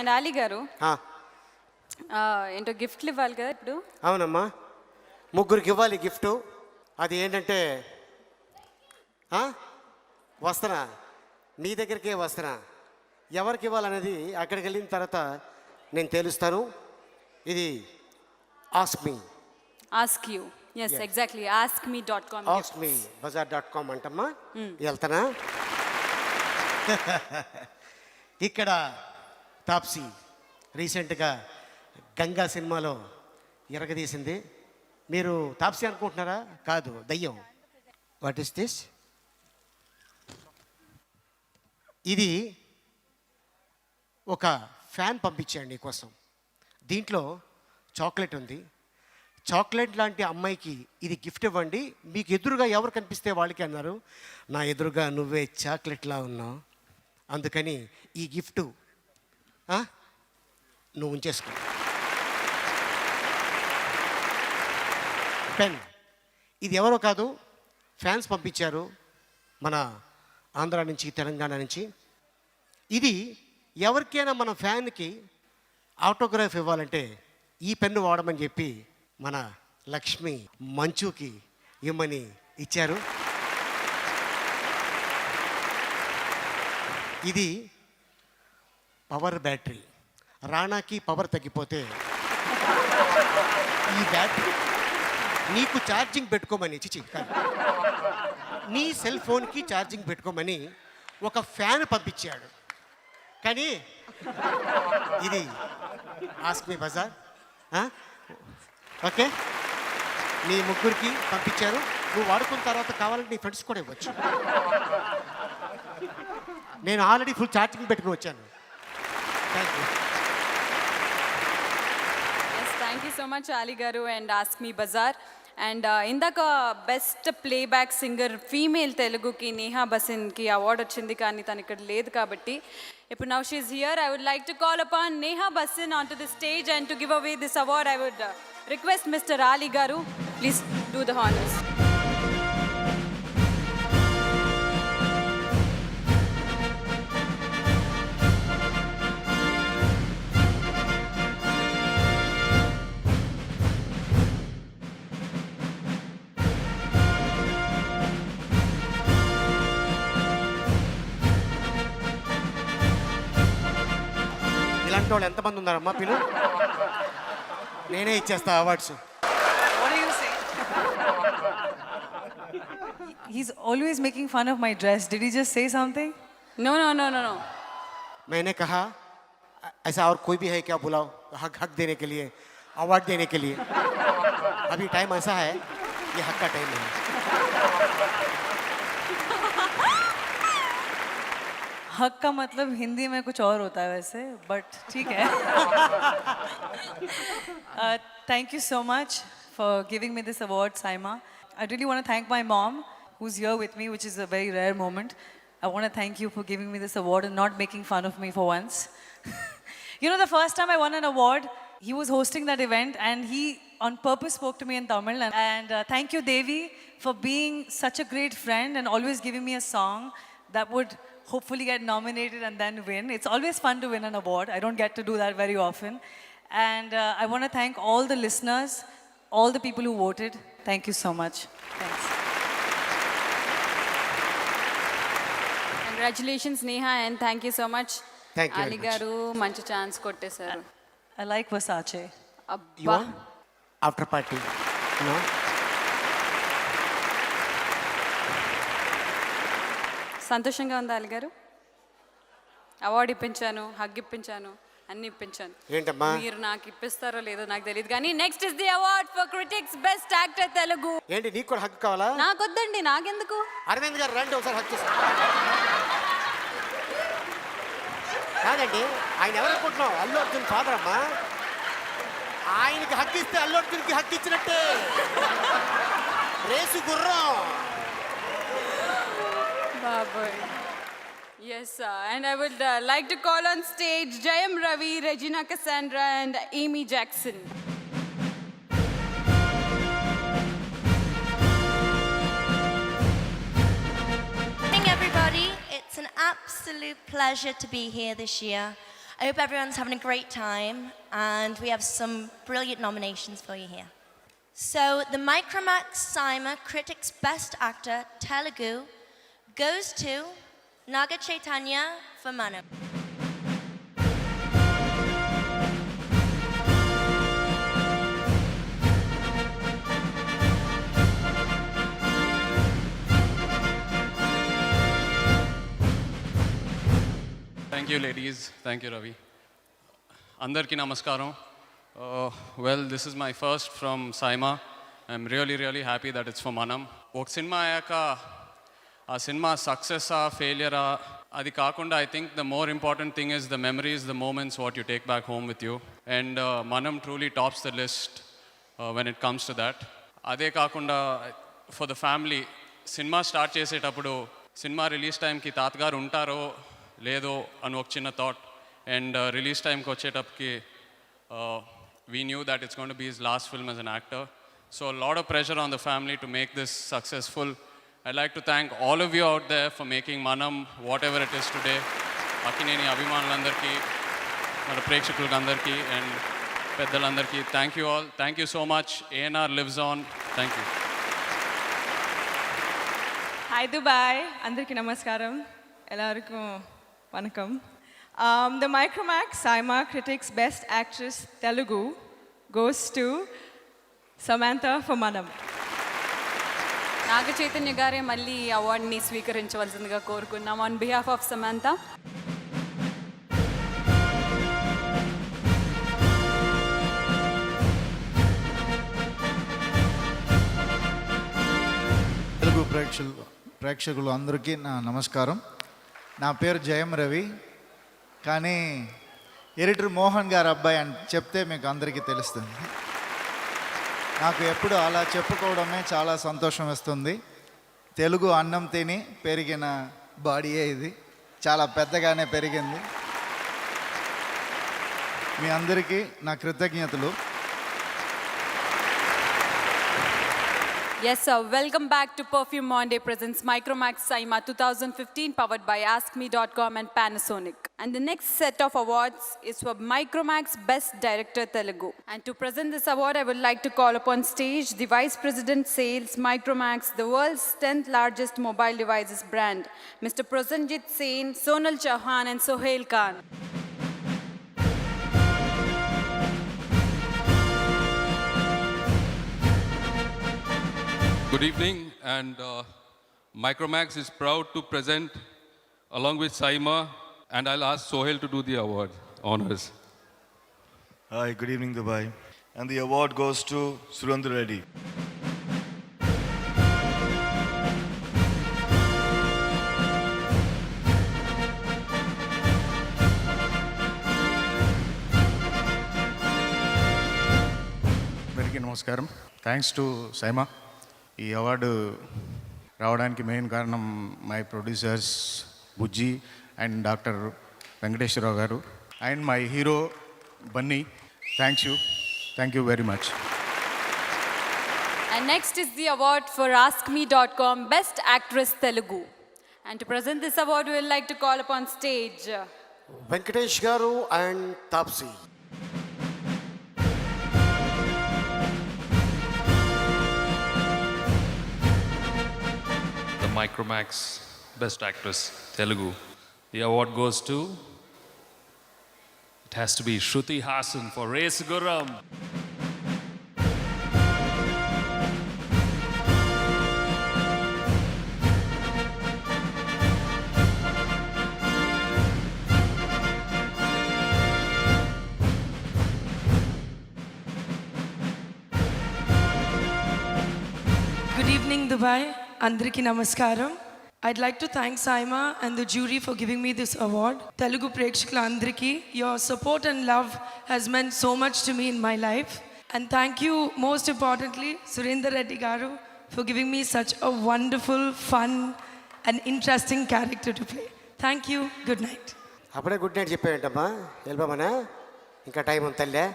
And Ali గారు ఆ, ఏంటో గిఫ్ట్లు ఇవ్వాలి కదా ఇప్పుడు. అవునమ్మా, ముగ్గురికి ఇవ్వాలి గిఫ్ట్. అది ఏంటంటే వస్తున్నా, మీ దగ్గరికే వస్తున్నా. ఎవరికి ఇవ్వాలనేది అక్కడికి వెళ్ళిన తర్వాత నేను తెలుస్తాను. ఇది ask me. Ask you. Yes, exactly. askme.com. askmebazaar.com అంటమ్మా. వెళ్తానా? ఇక్కడ తాప్సీ రీసెంట్గా గంగా సినిమాలో ఎరగదీసింది. మీరు తాప్సీ అనుకుంటున్నారా? కాదు, దయ్యం. What is this? ఇది ఒక ఫ్యాన్ పంపించాడు నీకోసం. దీంట్లో చాక్లెట్ ఉంది. చాక్లెట్ లాంటి అమ్మాయికి ఇది గిఫ్ట్ ఇవ్వండి. మీకు ఎదురుగా ఎవరు కనిపిస్తే వాళ్ళకి అన్నారు. నా ఎదురుగా నువ్వే చాక్లెట్లా ఉన్నావు, అందుకని ఈ గిఫ్ట్ నువ్వు ఉంచేసుకో. పెన్. ఇది ఎవరో కాదు, ఫ్యాన్స్ పంపించారు మన ఆంధ్ర నుంచి, తెలంగాణ నుంచి. ఇది ఎవరికైనా మన ఫ్యాన్కి ఆటోగ్రాఫ్ ఇవ్వాలంటే ఈ పెన్ను వాడమని చెప్పి మన లక్ష్మి మంచుకి ఇమ్మని ఇచ్చారు. ఇది పవర్ బ్యాటరీ. రాణాకి పవర్ తగ్గిపోతే ఈ బ్యాటరీ నీకు ఛార్జింగ్ పెట్టుకోమని, నీ సెల్ ఫోన్కి ఛార్జింగ్ పెట్టుకోమని ఒక ఫ్యాన్ పంపించాడు. కానీ ఇది ఆస్క్ మీ బజార్. ఓకే, నీ ముగ్గురికి పంపించారు. నువ్వు వాడుకున్న తర్వాత కావాలంటే నీ ఫ్రెండ్స్ కూడా ఇవ్వచ్చు. నేను ఆల్రెడీ ఫుల్ ఛార్జింగ్ పెట్టుకుని వచ్చాను. Thank you. Yes, thank you so much Ali garu and ask me bazaar. And ఇందాక బెస్ట్ ప్లేబ్యాక్ సింగర్ ఫీమేల్ తెలుగుకి నేహా బసిన్కి అవార్డు వచ్చింది, కానీ తను ఇక్కడ లేదు కాబట్టి ఇప్పుడు now she is here. I would like to call upon Neha Basin on to the stage and to give away this award. I would request mister Ali garu, please do the honours. ఇలాంటి వాళ్ళు ఎంతమంది ఉన్నారమ్మా? పిలు, నేనే ఇచ్చేస్తా awards. What do you say? He's always making fun of my dress. Did he just say something? No, no, no, no, no. मैंने कहा ऐसा और कोई भी है क्या बुलाओ, हक हक देने के लिए, अवार्ड देने के लिए. अभी टाइम ऐसा है, ये हक का टाइम है. हक का मतलब हिंदी में कुछ और होता है वैसे, बट ठीक है. Thank you so much for giving me this award, Saima. I really want to thank my mom, who's here with me, which is a very rare moment. I want to thank you for giving me this award and not making fun of me for once. You know, the first time I won an award, he was hosting that event and he on purpose spoke to me in Tamil. And thank you, Devi, for being such a great friend and always giving me a song that would hopefully get nominated and then win. It's always fun to win an award. I don't get to do that very often. And I want to thank all the listeners, all the people who voted. Thank you so much. Thanks. Congratulations Neha and thank you so much. Thank you very Ali much. గారు మంచి chance కొట్టేశారు. I like Versace. You అబ్బా, want after party? No. సంతోషంగా ఉందా అలీ గారు? Award ఇప్పించాను, hug ఇప్పించాను, అన్ని ఇప్పించాను. ఏంటమ్మా? మీరు నాకు ఇప్పిస్తారో లేదో నాకు తెలియదు, కానీ next is the award for critics best actor Telugu. ఏంటి, నీకు కూడా హక్ కావాలా? నాకొద్దండి, నాకెందుకు? అరవింద్ గారు రండి ఒకసారి హక్ చేసి. కాదండి, ఆయన ఎవరు అనుకుంటున్నావు? అల్లు అర్జున్ ఫాదర్ అమ్మా. ఆయనకి హక్ ఇస్తే అల్లు అర్జున్కి హక్ ఇచ్చినట్టే. రేసు గుర్రం. బాబాయ్. Yes, sir. And I would like to call on stage Jayam Ravi, Regina Cassandra, and Amy Jackson. Good morning, everybody. It's an absolute pleasure to be here this year. I hope everyone's having a great time, and we have some brilliant nominations for you here. So, the Micromax Saima Critics Best Actor Telugu goes to Naga Chaitanya for Manam. Thank you, ladies. Thank you, Ravi. Andarki namaskaram. Well, this is my first from Saima. I'm really happy that it's for Manam. ఒక cinema అయ్యాక ఆ cinema సక్సెస్సా ఫెయిలియరా అది కాకుండా I think the more important thing is the memories the moments what you take back home with you and Manam truly tops the list when it comes to that. అదే కాకుండా for the family cinema start చేసేటప్పుడు cinema release టైంకి తాతగారు ఉంటారో లేదో అని ఒక చిన్న థాట్ అండ్ రిలీజ్ టైంకి వచ్చేటప్పటికి we knew that it's going to be his last film as an actor. So lot of pressure on the family to make this successful. I like to thank all of you out there for making Manam whatever it is today. Akkineni అభిమానులందరికీ మన ప్రేక్షకులకి అందరికీ and పెద్దలందరికీ thank you all. Thank you so much. ANR lives on. Thank you. Hi Dubai, అందరికీ నమస్కారం, ఎల్లరికం వనకం. The Micromax Saima Critics Best Actress Telugu goes to Samantha for Manam. Naga Chaitanya గారే మళ్ళీ ఈ అవార్డుని స్వీకరించవలసిందిగా కోరుకున్నాం on behalf of Samantha. Telugu ప్రేక్షకులు అందరికీ నా నమస్కారం. నా పేరు జయం రవి, కానీ ఎడిటర్ మోహన్ గారు అబ్బాయి అని చెప్తే మీకు అందరికీ తెలుస్తుంది. నాకు ఎప్పుడు అలా చెప్పుకోవడమే చాలా సంతోషం వేస్తుంది. తెలుగు అన్నం తిని పెరిగిన బాడీయే ఇది, చాలా పెద్దగానే పెరిగింది. మీ అందరికీ నా కృతజ్ఞతలు. Yes, sir. Welcome back to Perfume Monday presents Micromax Saima 2015 powered by AskMe.com and Panasonic. And the next set of awards is for Micromax Best Director Telugu. And to present this award, I would like to call upon stage the Vice President Sales, Micromax, the world's 10th largest mobile devices brand, Mr. Prasenjit Sen, Sonal Chauhan and Sohail Khan. Good evening, and Micromax is proud to present, along with Saima, and I'll ask Sohail to do the award honors. Hi, good evening, Dubai. And the award goes to Surendra Reddy. అందరికీ నమస్కారం. Thanks to SIIMA. ఈ అవార్డు రావడానికి main కారణం my producers Bujji and doctor Venkateswara Rao garu and my hero Bunny. Thank you very much. And next is the award for AskMe.com Best Actress Telugu. And to present this award, we would like to call upon stage Venkatesh garu and Taapsee. Micromax Best Actress Telugu. The award goes to, it has to be Shruti Hassan for Race Guram. Good evening, Dubai. Andariki namaskaram. I'd like to thank Saima and the jury for giving me this award. Telugu Prekshakula Andariki, your support and love has meant so much to me in my life. And thank you, most importantly, Surendra Reddy Garu, for giving me such a wonderful, fun and interesting character to play. Thank you. Good night. అప్పుడే good night చెప్పాయంటమ్మా, వెళ్ళిపోమనా? ఇంకా time ఉందల్లే.